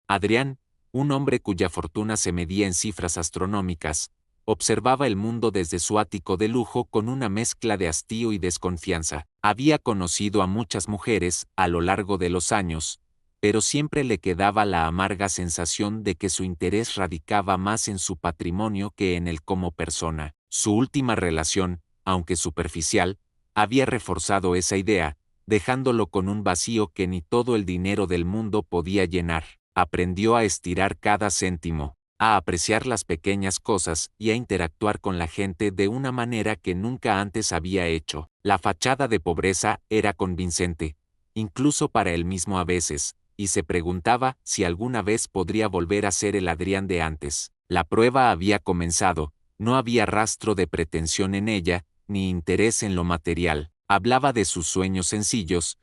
Adrián, un hombre cuya fortuna se medía en cifras astronómicas, observaba el mundo desde su ático de lujo con una mezcla de hastío y desconfianza. Había conocido a muchas mujeres a lo largo de los años, pero siempre le quedaba la amarga sensación de que su interés radicaba más en su patrimonio que en él como persona. Su última relación, aunque superficial, había reforzado esa idea, dejándolo con un vacío que ni todo el dinero del mundo podía llenar. Aprendió a estirar cada céntimo, a apreciar las pequeñas cosas y a interactuar con la gente de una manera que nunca antes había hecho. La fachada de pobreza era convincente, incluso para él mismo a veces, y se preguntaba si alguna vez podría volver a ser el Adrián de antes. La prueba había comenzado, no había rastro de pretensión en ella, ni interés en lo material. Hablaba de sus sueños sencillos,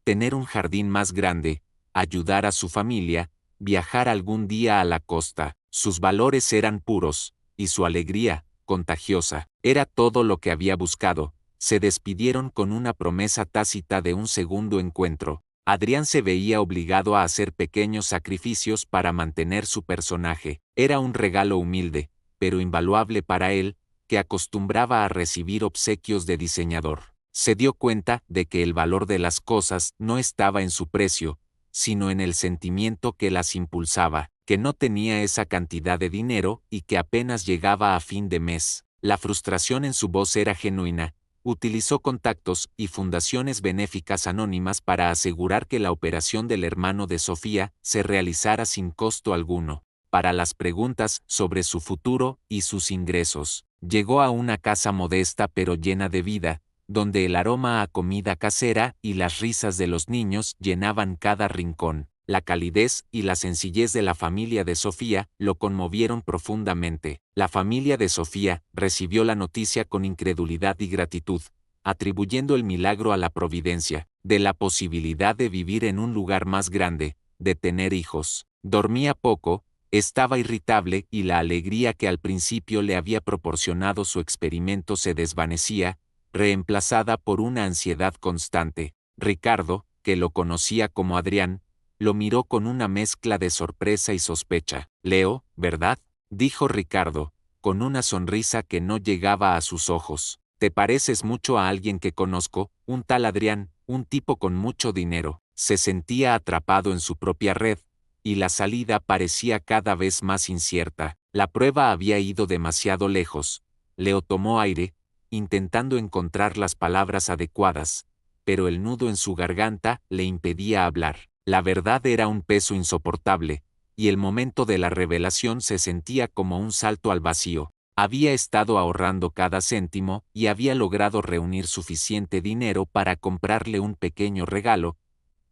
tener un jardín más grande, ayudar a su familia, viajar algún día a la costa. Sus valores eran puros, y su alegría, contagiosa. Era todo lo que había buscado. Se despidieron con una promesa tácita de un segundo encuentro. Adrián se veía obligado a hacer pequeños sacrificios para mantener su personaje. Era un regalo humilde, pero invaluable para él, que acostumbraba a recibir obsequios de diseñador. Se dio cuenta de que el valor de las cosas no estaba en su precio, sino en el sentimiento que las impulsaba, que no tenía esa cantidad de dinero y que apenas llegaba a fin de mes. La frustración en su voz era genuina. Utilizó contactos y fundaciones benéficas anónimas para asegurar que la operación del hermano de Sofía se realizara sin costo alguno. Para las preguntas sobre su futuro y sus ingresos, llegó a una casa modesta pero llena de vida, donde el aroma a comida casera y las risas de los niños llenaban cada rincón. La calidez y la sencillez de la familia de Sofía lo conmovieron profundamente. La familia de Sofía recibió la noticia con incredulidad y gratitud, atribuyendo el milagro a la providencia, de la posibilidad de vivir en un lugar más grande, de tener hijos. Dormía poco, estaba irritable y la alegría que al principio le había proporcionado su experimento se desvanecía, reemplazada por una ansiedad constante. Ricardo, que lo conocía como Adrián, lo miró con una mezcla de sorpresa y sospecha. Leo, ¿verdad?, dijo Ricardo, con una sonrisa que no llegaba a sus ojos. Te pareces mucho a alguien que conozco, un tal Adrián, un tipo con mucho dinero. Se sentía atrapado en su propia red, y la salida parecía cada vez más incierta. La prueba había ido demasiado lejos. Leo tomó aire, intentando encontrar las palabras adecuadas, pero el nudo en su garganta le impedía hablar. La verdad era un peso insoportable, y el momento de la revelación se sentía como un salto al vacío. Había estado ahorrando cada céntimo y había logrado reunir suficiente dinero para comprarle un pequeño regalo,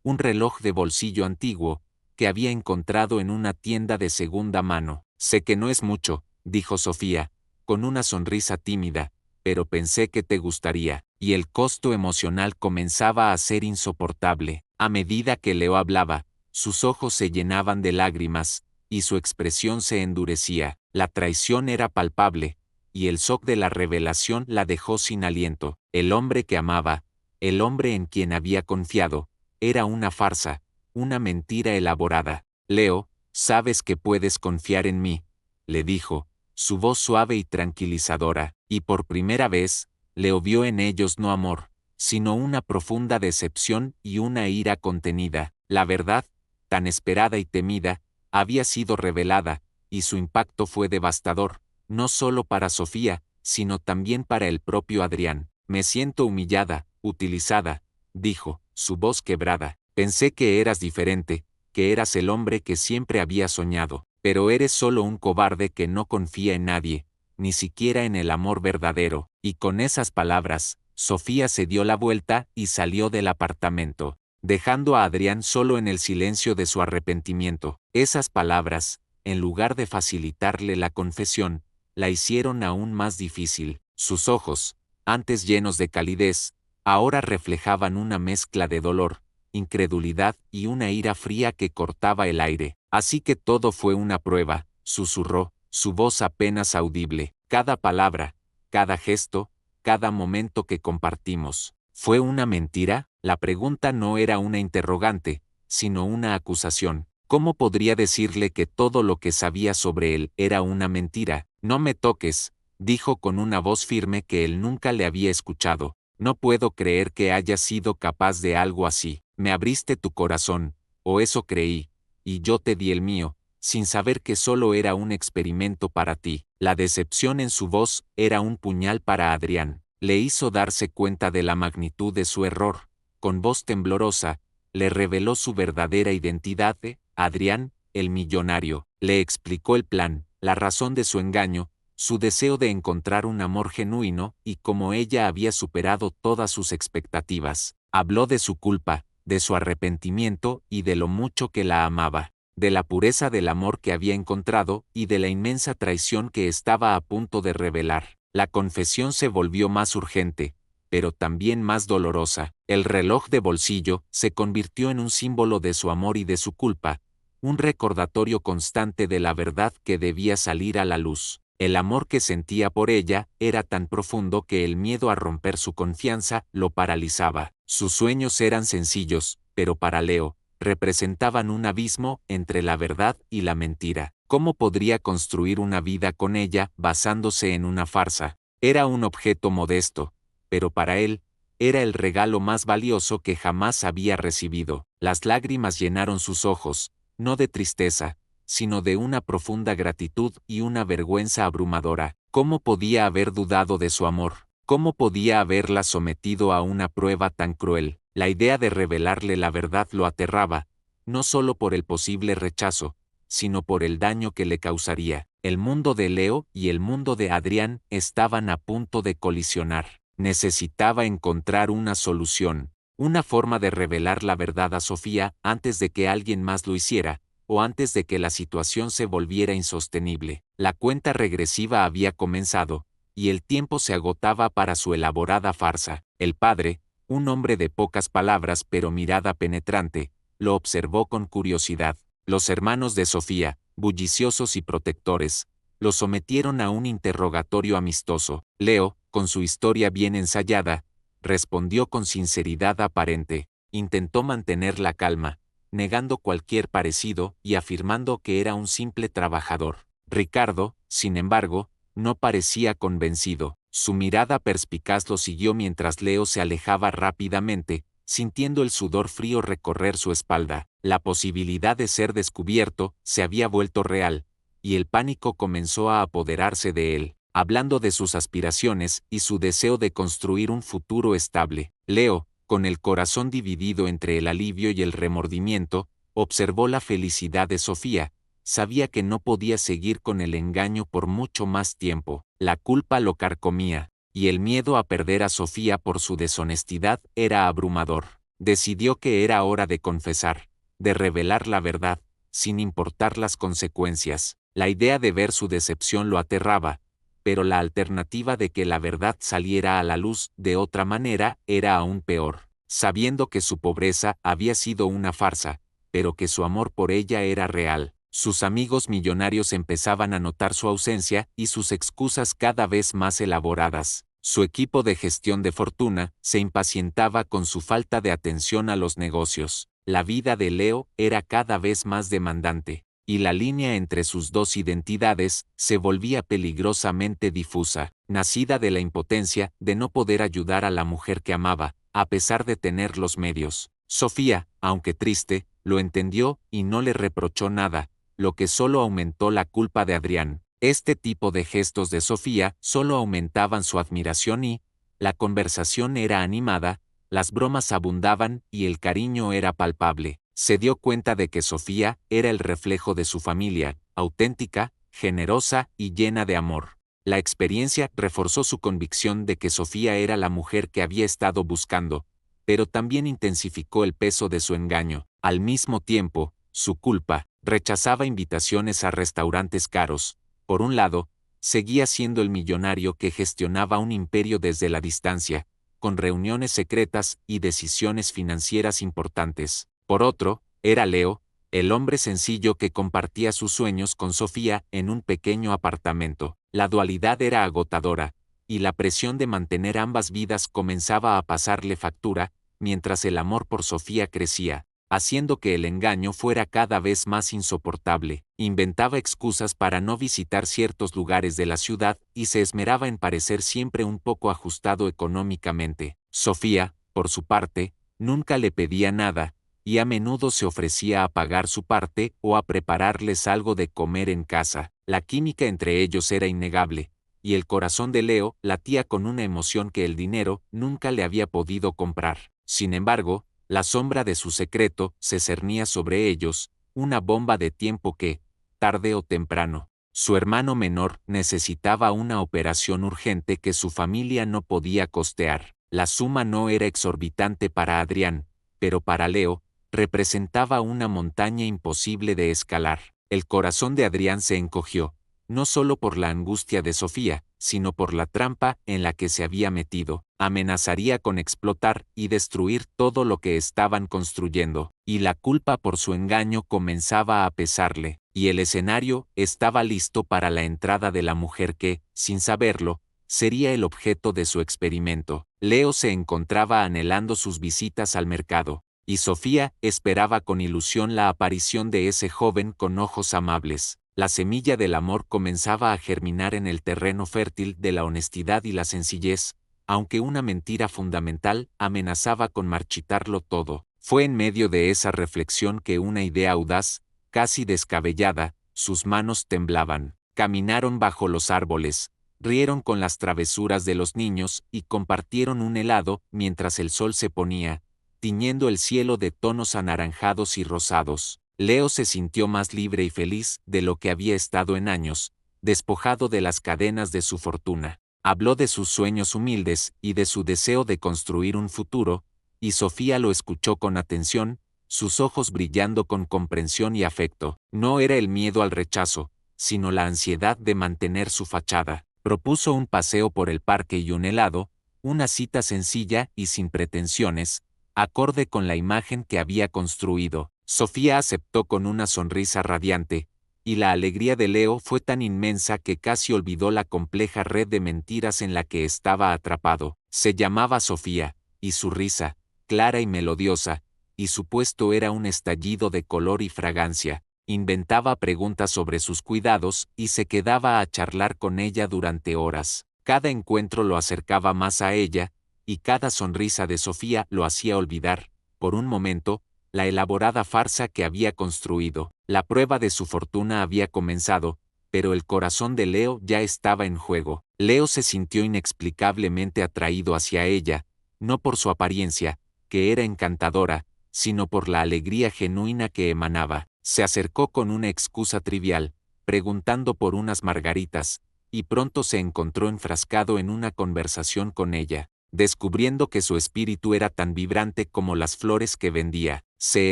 un reloj de bolsillo antiguo, que había encontrado en una tienda de segunda mano. Sé que no es mucho, dijo Sofía, con una sonrisa tímida, pero pensé que te gustaría, y el costo emocional comenzaba a ser insoportable. A medida que Leo hablaba, sus ojos se llenaban de lágrimas, y su expresión se endurecía. La traición era palpable, y el shock de la revelación la dejó sin aliento. El hombre que amaba, el hombre en quien había confiado, era una farsa, una mentira elaborada. Leo, sabes que puedes confiar en mí, le dijo, su voz suave y tranquilizadora, y por primera vez, Leo vio en ellos no amor, sino una profunda decepción y una ira contenida. La verdad, tan esperada y temida, había sido revelada, y su impacto fue devastador, no solo para Sofía, sino también para el propio Adrián. Me siento humillada, utilizada, dijo, su voz quebrada. Pensé que eras diferente, que eras el hombre que siempre había soñado, pero eres solo un cobarde que no confía en nadie, ni siquiera en el amor verdadero. Y con esas palabras, Sofía se dio la vuelta y salió del apartamento, dejando a Adrián solo en el silencio de su arrepentimiento. Esas palabras, en lugar de facilitarle la confesión, la hicieron aún más difícil. Sus ojos, antes llenos de calidez, ahora reflejaban una mezcla de dolor, incredulidad y una ira fría que cortaba el aire. Así que todo fue una prueba, susurró, su voz apenas audible. Cada palabra, cada gesto, cada momento que compartimos. ¿Fue una mentira? La pregunta no era una interrogante, sino una acusación. ¿Cómo podría decirle que todo lo que sabía sobre él era una mentira? No me toques, dijo con una voz firme que él nunca le había escuchado. No puedo creer que hayas sido capaz de algo así. Me abriste tu corazón, o eso creí, y yo te di el mío, sin saber que solo era un experimento para ti. La decepción en su voz era un puñal para Adrián. Le hizo darse cuenta de la magnitud de su error. Con voz temblorosa, le reveló su verdadera identidad de Adrián, el millonario. Le explicó el plan, la razón de su engaño, su deseo de encontrar un amor genuino y cómo ella había superado todas sus expectativas. Habló de su culpa, de su arrepentimiento y de lo mucho que la amaba, de la pureza del amor que había encontrado y de la inmensa traición que estaba a punto de revelar. La confesión se volvió más urgente, pero también más dolorosa. El reloj de bolsillo se convirtió en un símbolo de su amor y de su culpa, un recordatorio constante de la verdad que debía salir a la luz. El amor que sentía por ella era tan profundo que el miedo a romper su confianza lo paralizaba. Sus sueños eran sencillos, pero para Leo, representaban un abismo entre la verdad y la mentira. ¿Cómo podría construir una vida con ella basándose en una farsa? Era un objeto modesto, pero para él, era el regalo más valioso que jamás había recibido. Las lágrimas llenaron sus ojos, no de tristeza, sino de una profunda gratitud y una vergüenza abrumadora. ¿Cómo podía haber dudado de su amor? ¿Cómo podía haberla sometido a una prueba tan cruel? La idea de revelarle la verdad lo aterraba, no solo por el posible rechazo, sino por el daño que le causaría. El mundo de Leo y el mundo de Adrián estaban a punto de colisionar. Necesitaba encontrar una solución, una forma de revelar la verdad a Sofía antes de que alguien más lo hiciera, o antes de que la situación se volviera insostenible. La cuenta regresiva había comenzado, y el tiempo se agotaba para su elaborada farsa. El padre, un hombre de pocas palabras pero mirada penetrante, lo observó con curiosidad. Los hermanos de Sofía, bulliciosos y protectores, lo sometieron a un interrogatorio amistoso. Leo, con su historia bien ensayada, respondió con sinceridad aparente. Intentó mantener la calma, negando cualquier parecido y afirmando que era un simple trabajador. Ricardo, sin embargo, no parecía convencido. Su mirada perspicaz lo siguió mientras Leo se alejaba rápidamente, sintiendo el sudor frío recorrer su espalda. La posibilidad de ser descubierto se había vuelto real, y el pánico comenzó a apoderarse de él, hablando de sus aspiraciones y su deseo de construir un futuro estable. Leo, con el corazón dividido entre el alivio y el remordimiento, observó la felicidad de Sofía. Sabía que no podía seguir con el engaño por mucho más tiempo. La culpa lo carcomía, y el miedo a perder a Sofía por su deshonestidad era abrumador. Decidió que era hora de confesar, de revelar la verdad, sin importar las consecuencias. La idea de ver su decepción lo aterraba, pero la alternativa de que la verdad saliera a la luz de otra manera era aún peor. Sabiendo que su pobreza había sido una farsa, pero que su amor por ella era real, sus amigos millonarios empezaban a notar su ausencia y sus excusas cada vez más elaboradas. Su equipo de gestión de fortuna se impacientaba con su falta de atención a los negocios. La vida de Leo era cada vez más demandante, y la línea entre sus dos identidades se volvía peligrosamente difusa, nacida de la impotencia de no poder ayudar a la mujer que amaba, a pesar de tener los medios. Sofía, aunque triste, lo entendió y no le reprochó nada, lo que solo aumentó la culpa de Adrián. Este tipo de gestos de Sofía solo aumentaban su admiración y, la conversación era animada, las bromas abundaban y el cariño era palpable. Se dio cuenta de que Sofía era el reflejo de su familia, auténtica, generosa y llena de amor. La experiencia reforzó su convicción de que Sofía era la mujer que había estado buscando, pero también intensificó el peso de su engaño. Al mismo tiempo, su culpa, rechazaba invitaciones a restaurantes caros. Por un lado, seguía siendo el millonario que gestionaba un imperio desde la distancia, con reuniones secretas y decisiones financieras importantes. Por otro, era Leo, el hombre sencillo que compartía sus sueños con Sofía en un pequeño apartamento. La dualidad era agotadora, y la presión de mantener ambas vidas comenzaba a pasarle factura, mientras el amor por Sofía crecía. haciendo que el engaño fuera cada vez más insoportable. Inventaba excusas para no visitar ciertos lugares de la ciudad y se esmeraba en parecer siempre un poco ajustado económicamente. Sofía, por su parte, nunca le pedía nada, y a menudo se ofrecía a pagar su parte o a prepararles algo de comer en casa. La química entre ellos era innegable, y el corazón de Leo latía con una emoción que el dinero nunca le había podido comprar. Sin embargo, la sombra de su secreto se cernía sobre ellos, una bomba de tiempo que, tarde o temprano, su hermano menor necesitaba una operación urgente que su familia no podía costear. La suma no era exorbitante para Adrián, pero para Leo, representaba una montaña imposible de escalar. El corazón de Adrián se encogió, no solo por la angustia de Sofía, sino por la trampa en la que se había metido. Amenazaría con explotar y destruir todo lo que estaban construyendo, y la culpa por su engaño comenzaba a pesarle, y el escenario estaba listo para la entrada de la mujer que, sin saberlo, sería el objeto de su experimento. Leo se encontraba anhelando sus visitas al mercado, y Sofía esperaba con ilusión la aparición de ese joven con ojos amables. La semilla del amor comenzaba a germinar en el terreno fértil de la honestidad y la sencillez, aunque una mentira fundamental amenazaba con marchitarlo todo. Fue en medio de esa reflexión que una idea audaz, casi descabellada, sus manos temblaban. Caminaron bajo los árboles, rieron con las travesuras de los niños y compartieron un helado mientras el sol se ponía, tiñendo el cielo de tonos anaranjados y rosados. Leo se sintió más libre y feliz de lo que había estado en años, despojado de las cadenas de su fortuna. Habló de sus sueños humildes y de su deseo de construir un futuro, y Sofía lo escuchó con atención, sus ojos brillando con comprensión y afecto. No era el miedo al rechazo, sino la ansiedad de mantener su fachada. Propuso un paseo por el parque y un helado, una cita sencilla y sin pretensiones, acorde con la imagen que había construido. Sofía aceptó con una sonrisa radiante, y la alegría de Leo fue tan inmensa que casi olvidó la compleja red de mentiras en la que estaba atrapado. Se llamaba Sofía, y su risa, clara y melodiosa, y su puesto era un estallido de color y fragancia. Inventaba preguntas sobre sus cuidados y se quedaba a charlar con ella durante horas. Cada encuentro lo acercaba más a ella, y cada sonrisa de Sofía lo hacía olvidar, por un momento, la elaborada farsa que había construido. La prueba de su fortuna había comenzado, pero el corazón de Leo ya estaba en juego. Leo se sintió inexplicablemente atraído hacia ella, no por su apariencia, que era encantadora, sino por la alegría genuina que emanaba. Se acercó con una excusa trivial, preguntando por unas margaritas, y pronto se encontró enfrascado en una conversación con ella. Descubriendo que su espíritu era tan vibrante como las flores que vendía, se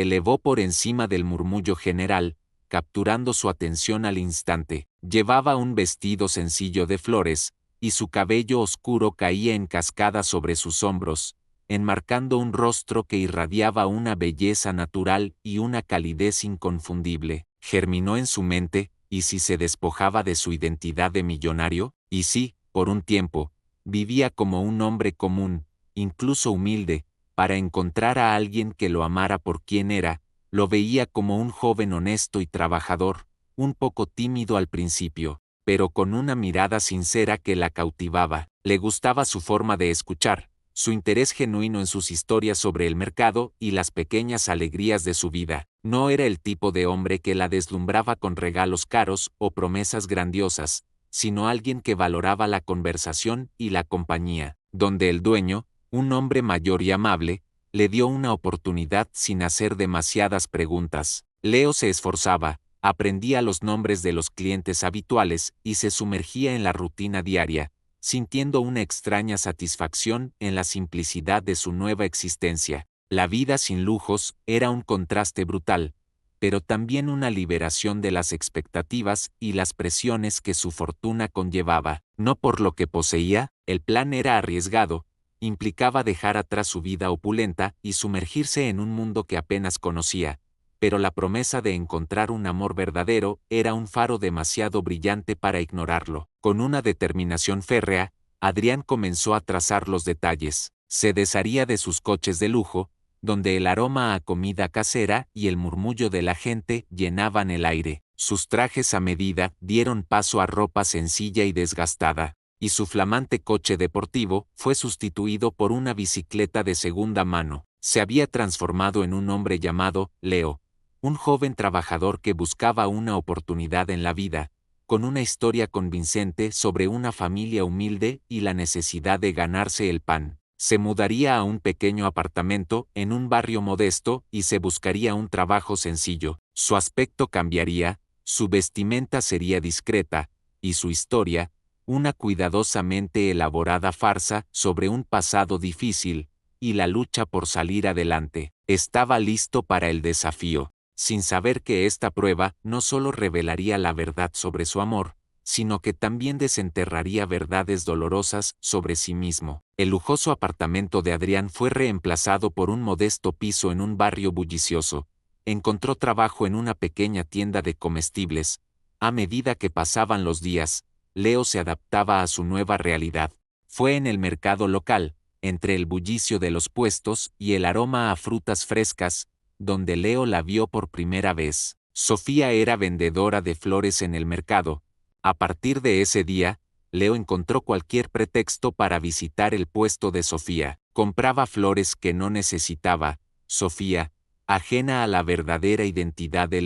elevó por encima del murmullo general, capturando su atención al instante. Llevaba un vestido sencillo de flores, y su cabello oscuro caía en cascada sobre sus hombros, enmarcando un rostro que irradiaba una belleza natural y una calidez inconfundible. Germinó en su mente, ¿y si se despojaba de su identidad de millonario? Y si, por un tiempo, vivía como un hombre común, incluso humilde, para encontrar a alguien que lo amara por quien era, lo veía como un joven honesto y trabajador, un poco tímido al principio, pero con una mirada sincera que la cautivaba. Le gustaba su forma de escuchar, su interés genuino en sus historias sobre el mercado y las pequeñas alegrías de su vida. No era el tipo de hombre que la deslumbraba con regalos caros o promesas grandiosas, sino alguien que valoraba la conversación y la compañía, donde el dueño, un hombre mayor y amable, le dio una oportunidad sin hacer demasiadas preguntas. Leo se esforzaba, aprendía los nombres de los clientes habituales y se sumergía en la rutina diaria, sintiendo una extraña satisfacción en la simplicidad de su nueva existencia. La vida sin lujos era un contraste brutal, pero también una liberación de las expectativas y las presiones que su fortuna conllevaba. No por lo que poseía, el plan era arriesgado, implicaba dejar atrás su vida opulenta y sumergirse en un mundo que apenas conocía, pero la promesa de encontrar un amor verdadero era un faro demasiado brillante para ignorarlo. Con una determinación férrea, Adrián comenzó a trazar los detalles. Se desharía de sus coches de lujo, donde el aroma a comida casera y el murmullo de la gente llenaban el aire. Sus trajes a medida dieron paso a ropa sencilla y desgastada, y su flamante coche deportivo fue sustituido por una bicicleta de segunda mano. Se había transformado en un hombre llamado Leo, un joven trabajador que buscaba una oportunidad en la vida, con una historia convincente sobre una familia humilde y la necesidad de ganarse el pan. Se mudaría a un pequeño apartamento en un barrio modesto y se buscaría un trabajo sencillo. Su aspecto cambiaría, su vestimenta sería discreta, y su historia, una cuidadosamente elaborada farsa sobre un pasado difícil, y la lucha por salir adelante. Estaba listo para el desafío, sin saber que esta prueba no solo revelaría la verdad sobre su amor, sino que también desenterraría verdades dolorosas sobre sí mismo. El lujoso apartamento de Adrián fue reemplazado por un modesto piso en un barrio bullicioso. Encontró trabajo en una pequeña tienda de comestibles. A medida que pasaban los días, Leo se adaptaba a su nueva realidad. Fue en el mercado local, entre el bullicio de los puestos y el aroma a frutas frescas, donde Leo la vio por primera vez. Sofía era vendedora de flores en el mercado. A partir de ese día, Leo encontró cualquier pretexto para visitar el puesto de Sofía. Compraba flores que no necesitaba. Sofía, ajena a la verdadera identidad de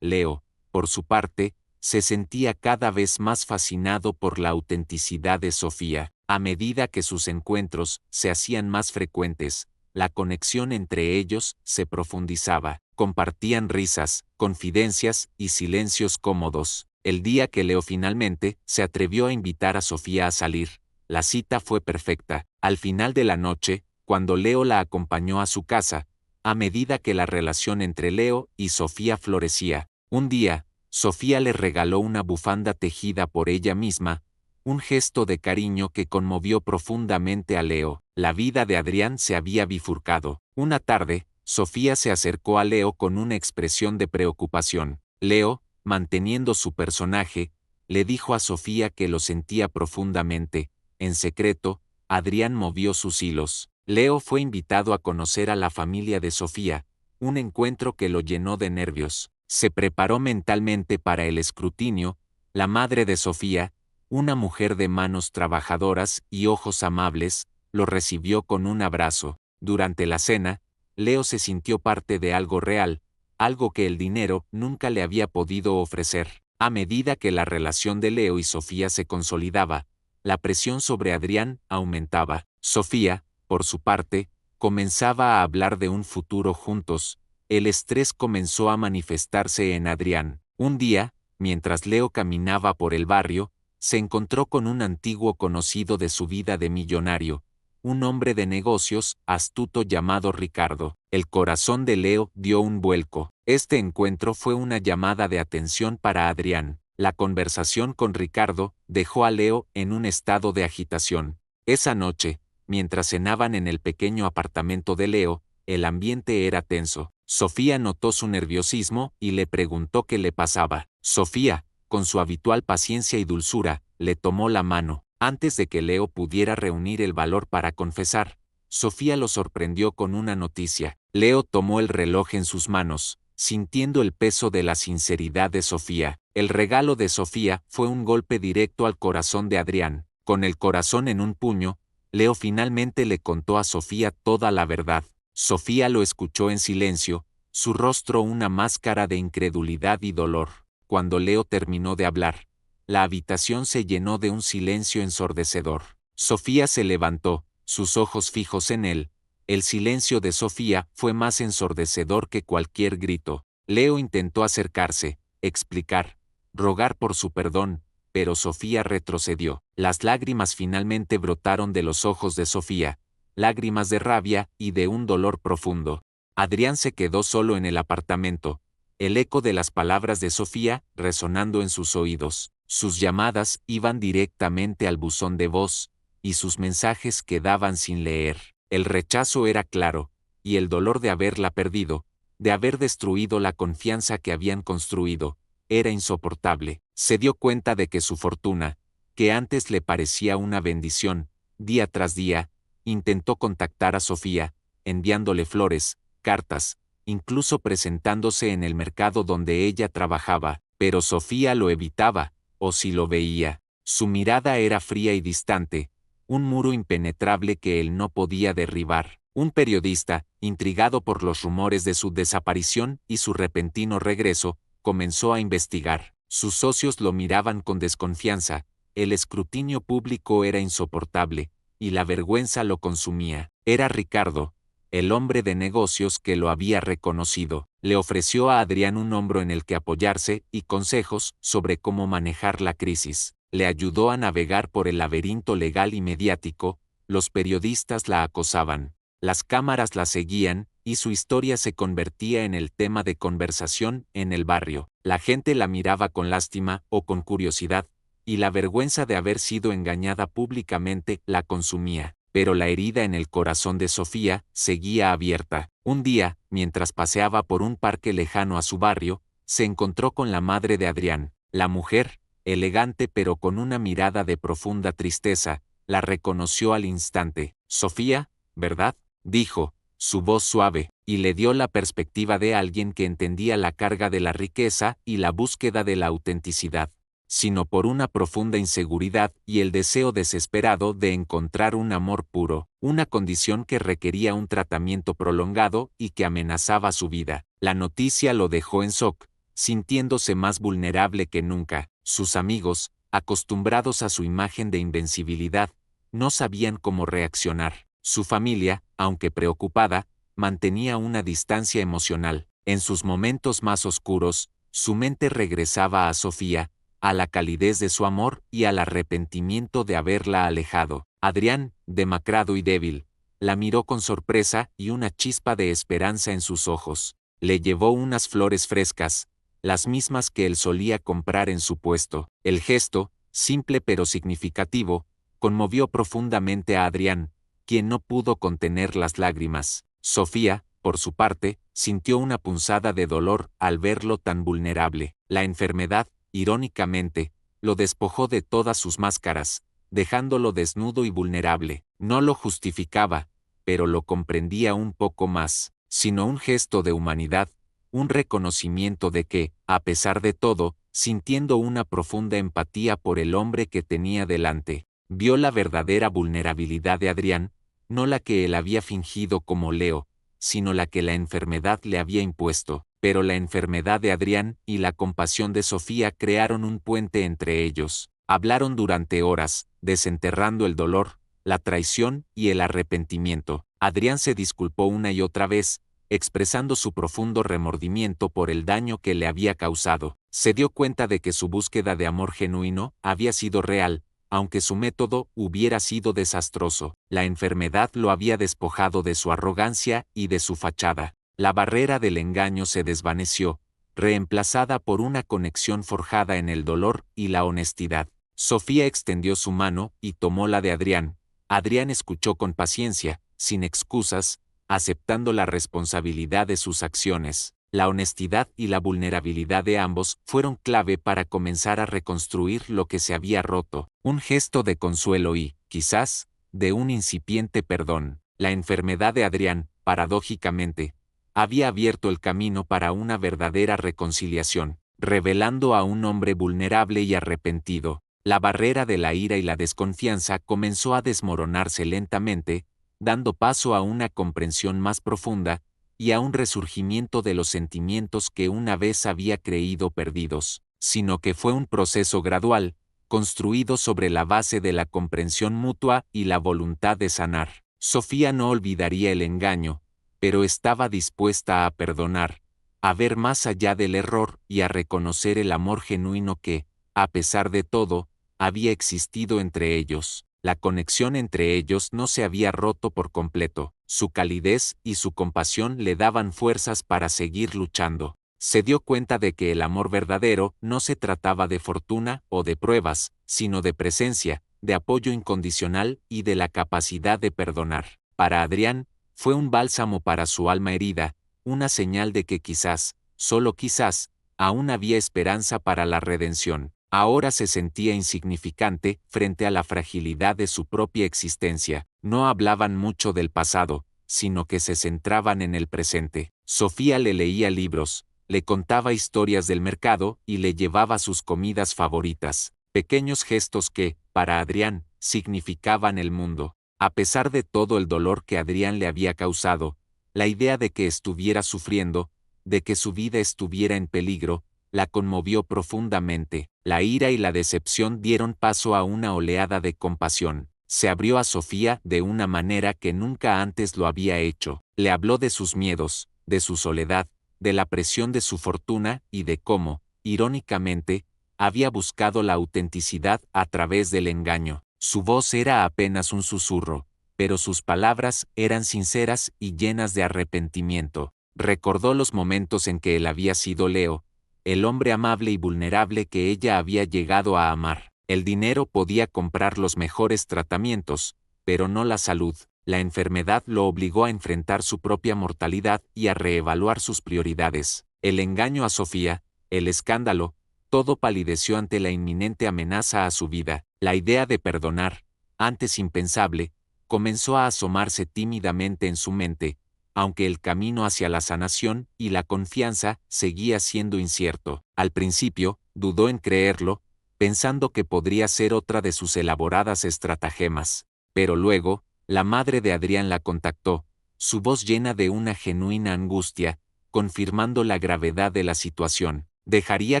Leo, por su parte, se sentía cada vez más fascinado por la autenticidad de Sofía. A medida que sus encuentros se hacían más frecuentes, la conexión entre ellos se profundizaba. Compartían risas, confidencias y silencios cómodos. El día que Leo finalmente se atrevió a invitar a Sofía a salir, la cita fue perfecta. Al final de la noche, cuando Leo la acompañó a su casa, a medida que la relación entre Leo y Sofía florecía, un día, Sofía le regaló una bufanda tejida por ella misma, un gesto de cariño que conmovió profundamente a Leo. La vida de Adrián se había bifurcado. Una tarde, Sofía se acercó a Leo con una expresión de preocupación. Leo, manteniendo su personaje, le dijo a Sofía que lo sentía profundamente. En secreto, Adrián movió sus hilos. Leo fue invitado a conocer a la familia de Sofía, un encuentro que lo llenó de nervios. Se preparó mentalmente para el escrutinio. La madre de Sofía, una mujer de manos trabajadoras y ojos amables, lo recibió con un abrazo. Durante la cena, Leo se sintió parte de algo real, algo que el dinero nunca le había podido ofrecer. A medida que la relación de Leo y Sofía se consolidaba, la presión sobre Adrián aumentaba. Sofía, por su parte, comenzaba a hablar de un futuro juntos. El estrés comenzó a manifestarse en Adrián. Un día, mientras Leo caminaba por el barrio, se encontró con un antiguo conocido de su vida de millonario, un hombre de negocios astuto llamado Ricardo. El corazón de Leo dio un vuelco. Este encuentro fue una llamada de atención para Adrián. La conversación con Ricardo dejó a Leo en un estado de agitación. Esa noche, mientras cenaban en el pequeño apartamento de Leo, el ambiente era tenso. Sofía notó su nerviosismo y le preguntó qué le pasaba. Sofía, con su habitual paciencia y dulzura, le tomó la mano. Antes de que Leo pudiera reunir el valor para confesar, Sofía lo sorprendió con una noticia. Leo tomó el reloj en sus manos, sintiendo el peso de la sinceridad de Sofía. El regalo de Sofía fue un golpe directo al corazón de Adrián. Con el corazón en un puño, Leo finalmente le contó a Sofía toda la verdad. Sofía lo escuchó en silencio, su rostro una máscara de incredulidad y dolor. Cuando Leo terminó de hablar, la habitación se llenó de un silencio ensordecedor. Sofía se levantó, sus ojos fijos en él. El silencio de Sofía fue más ensordecedor que cualquier grito. Leo intentó acercarse, explicar, rogar por su perdón, pero Sofía retrocedió. Las lágrimas finalmente brotaron de los ojos de Sofía, lágrimas de rabia y de un dolor profundo. Adrián se quedó solo en el apartamento, el eco de las palabras de Sofía resonando en sus oídos. Sus llamadas iban directamente al buzón de voz, y sus mensajes quedaban sin leer. El rechazo era claro, y el dolor de haberla perdido, de haber destruido la confianza que habían construido, era insoportable. Se dio cuenta de que su fortuna, que antes le parecía una bendición, día tras día, intentó contactar a Sofía, enviándole flores, cartas, incluso presentándose en el mercado donde ella trabajaba, pero Sofía lo evitaba, o si lo veía, su mirada era fría y distante, un muro impenetrable que él no podía derribar. Un periodista, intrigado por los rumores de su desaparición y su repentino regreso, comenzó a investigar. Sus socios lo miraban con desconfianza, el escrutinio público era insoportable, y la vergüenza lo consumía. Era Ricardo, el hombre de negocios que lo había reconocido. Le ofreció a Adrián un hombro en el que apoyarse y consejos sobre cómo manejar la crisis. Le ayudó a navegar por el laberinto legal y mediático, los periodistas la acosaban, las cámaras la seguían, y su historia se convertía en el tema de conversación en el barrio. La gente la miraba con lástima o con curiosidad, y la vergüenza de haber sido engañada públicamente la consumía. Pero la herida en el corazón de Sofía seguía abierta. Un día, mientras paseaba por un parque lejano a su barrio, se encontró con la madre de Adrián. La mujer, elegante pero con una mirada de profunda tristeza, la reconoció al instante. «Sofía, ¿verdad?», dijo, su voz suave, y le dio la perspectiva de alguien que entendía la carga de la riqueza y la búsqueda de la autenticidad, sino por una profunda inseguridad y el deseo desesperado de encontrar un amor puro, una condición que requería un tratamiento prolongado y que amenazaba su vida. La noticia lo dejó en shock, sintiéndose más vulnerable que nunca. Sus amigos, acostumbrados a su imagen de invencibilidad, no sabían cómo reaccionar. Su familia, aunque preocupada, mantenía una distancia emocional. En sus momentos más oscuros, su mente regresaba a Sofía, a la calidez de su amor y al arrepentimiento de haberla alejado. Adrián, demacrado y débil, la miró con sorpresa y una chispa de esperanza en sus ojos. Le llevó unas flores frescas, las mismas que él solía comprar en su puesto. El gesto, simple pero significativo, conmovió profundamente a Adrián, quien no pudo contener las lágrimas. Sofía, por su parte, sintió una punzada de dolor al verlo tan vulnerable. La enfermedad, irónicamente, lo despojó de todas sus máscaras, dejándolo desnudo y vulnerable. No lo justificaba, pero lo comprendía un poco más, sino un gesto de humanidad, un reconocimiento de que, a pesar de todo, sintiendo una profunda empatía por el hombre que tenía delante, vio la verdadera vulnerabilidad de Adrián, no la que él había fingido como Leo, sino la que la enfermedad le había impuesto. Pero la enfermedad de Adrián y la compasión de Sofía crearon un puente entre ellos. Hablaron durante horas, desenterrando el dolor, la traición y el arrepentimiento. Adrián se disculpó una y otra vez, expresando su profundo remordimiento por el daño que le había causado. Se dio cuenta de que su búsqueda de amor genuino había sido real, aunque su método hubiera sido desastroso. La enfermedad lo había despojado de su arrogancia y de su fachada. La barrera del engaño se desvaneció, reemplazada por una conexión forjada en el dolor y la honestidad. Sofía extendió su mano y tomó la de Adrián. Adrián escuchó con paciencia, sin excusas, aceptando la responsabilidad de sus acciones. La honestidad y la vulnerabilidad de ambos fueron clave para comenzar a reconstruir lo que se había roto. Un gesto de consuelo y, quizás, de un incipiente perdón. La enfermedad de Adrián, paradójicamente, había abierto el camino para una verdadera reconciliación, revelando a un hombre vulnerable y arrepentido. La barrera de la ira y la desconfianza comenzó a desmoronarse lentamente, dando paso a una comprensión más profunda y a un resurgimiento de los sentimientos que una vez había creído perdidos, sino que fue un proceso gradual, construido sobre la base de la comprensión mutua y la voluntad de sanar. Sofía no olvidaría el engaño, pero estaba dispuesta a perdonar, a ver más allá del error y a reconocer el amor genuino que, a pesar de todo, había existido entre ellos. La conexión entre ellos no se había roto por completo. Su calidez y su compasión le daban fuerzas para seguir luchando. Se dio cuenta de que el amor verdadero no se trataba de fortuna o de pruebas, sino de presencia, de apoyo incondicional y de la capacidad de perdonar. Para Adrián, fue un bálsamo para su alma herida, una señal de que quizás, solo quizás, aún había esperanza para la redención. Ahora se sentía insignificante frente a la fragilidad de su propia existencia. No hablaban mucho del pasado, sino que se centraban en el presente. Sofía le leía libros, le contaba historias del mercado y le llevaba sus comidas favoritas, pequeños gestos que, para Adrián, significaban el mundo. A pesar de todo el dolor que Adrián le había causado, la idea de que estuviera sufriendo, de que su vida estuviera en peligro, la conmovió profundamente. La ira y la decepción dieron paso a una oleada de compasión. Se abrió a Sofía de una manera que nunca antes lo había hecho. Le habló de sus miedos, de su soledad, de la presión de su fortuna y de cómo, irónicamente, había buscado la autenticidad a través del engaño. Su voz era apenas un susurro, pero sus palabras eran sinceras y llenas de arrepentimiento. Recordó los momentos en que él había sido Leo, el hombre amable y vulnerable que ella había llegado a amar. El dinero podía comprar los mejores tratamientos, pero no la salud. La enfermedad lo obligó a enfrentar su propia mortalidad y a reevaluar sus prioridades. El engaño a Sofía, el escándalo, todo palideció ante la inminente amenaza a su vida. La idea de perdonar, antes impensable, comenzó a asomarse tímidamente en su mente, aunque el camino hacia la sanación y la confianza seguía siendo incierto. Al principio, dudó en creerlo, pensando que podría ser otra de sus elaboradas estratagemas. Pero luego, la madre de Adrián la contactó, su voz llena de una genuina angustia, confirmando la gravedad de la situación. ¿Dejaría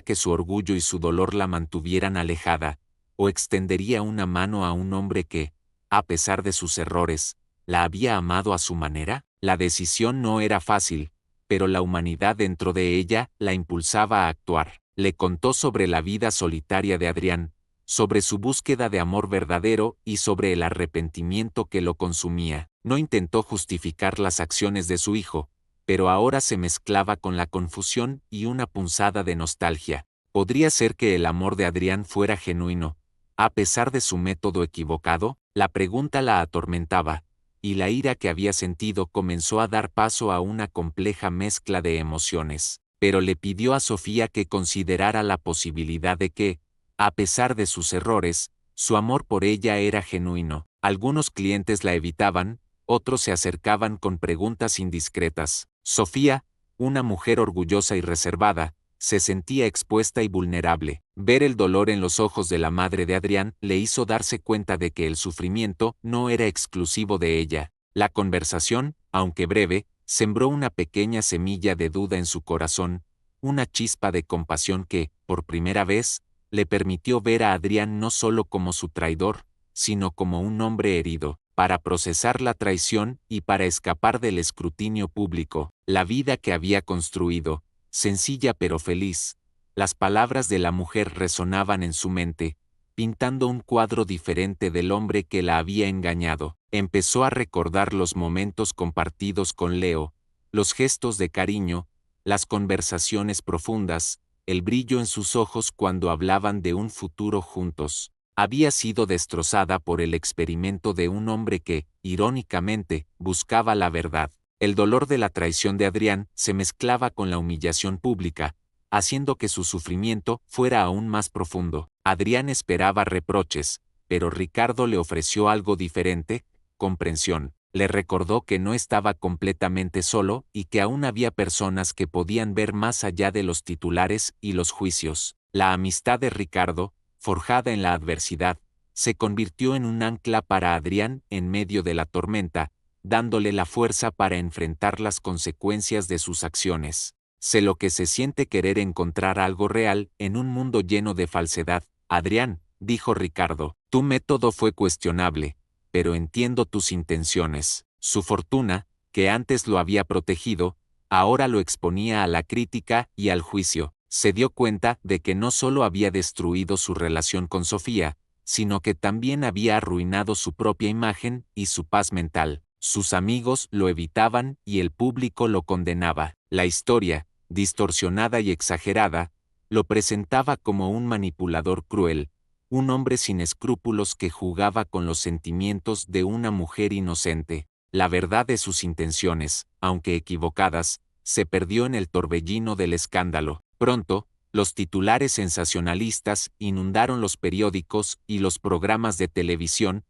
que su orgullo y su dolor la mantuvieran alejada, o extendería una mano a un hombre que, a pesar de sus errores, la había amado a su manera? La decisión no era fácil, pero la humanidad dentro de ella la impulsaba a actuar. Le contó sobre la vida solitaria de Adrián, sobre su búsqueda de amor verdadero y sobre el arrepentimiento que lo consumía. No intentó justificar las acciones de su hijo, pero ahora se mezclaba con la confusión y una punzada de nostalgia. ¿Podría ser que el amor de Adrián fuera genuino, a pesar de su método equivocado? La pregunta la atormentaba, y la ira que había sentido comenzó a dar paso a una compleja mezcla de emociones. Pero le pidió a Sofía que considerara la posibilidad de que, a pesar de sus errores, su amor por ella era genuino. Algunos clientes la evitaban, otros se acercaban con preguntas indiscretas. Sofía, una mujer orgullosa y reservada, se sentía expuesta y vulnerable. Ver el dolor en los ojos de la madre de Adrián le hizo darse cuenta de que el sufrimiento no era exclusivo de ella. La conversación, aunque breve, sembró una pequeña semilla de duda en su corazón, una chispa de compasión que, por primera vez, le permitió ver a Adrián no solo como su traidor, sino como un hombre herido. Para procesar la traición y para escapar del escrutinio público, la vida que había construido, sencilla pero feliz, las palabras de la mujer resonaban en su mente, pintando un cuadro diferente del hombre que la había engañado. Empezó a recordar los momentos compartidos con Leo, los gestos de cariño, las conversaciones profundas, el brillo en sus ojos cuando hablaban de un futuro juntos. Había sido destrozada por el experimento de un hombre que, irónicamente, buscaba la verdad. El dolor de la traición de Adrián se mezclaba con la humillación pública, haciendo que su sufrimiento fuera aún más profundo. Adrián esperaba reproches, pero Ricardo le ofreció algo diferente: comprensión. Le recordó que no estaba completamente solo y que aún había personas que podían ver más allá de los titulares y los juicios. La amistad de Ricardo, forjada en la adversidad, se convirtió en un ancla para Adrián en medio de la tormenta, dándole la fuerza para enfrentar las consecuencias de sus acciones. Sé lo que se siente querer encontrar algo real en un mundo lleno de falsedad. Adrián, dijo Ricardo, tu método fue cuestionable, pero entiendo tus intenciones. Su fortuna, que antes lo había protegido, ahora lo exponía a la crítica y al juicio. Se dio cuenta de que no solo había destruido su relación con Sofía, sino que también había arruinado su propia imagen y su paz mental. Sus amigos lo evitaban y el público lo condenaba. La historia, distorsionada y exagerada, lo presentaba como un manipulador cruel, un hombre sin escrúpulos que jugaba con los sentimientos de una mujer inocente. La verdad de sus intenciones, aunque equivocadas, se perdió en el torbellino del escándalo. Pronto, los titulares sensacionalistas inundaron los periódicos y los programas de televisión.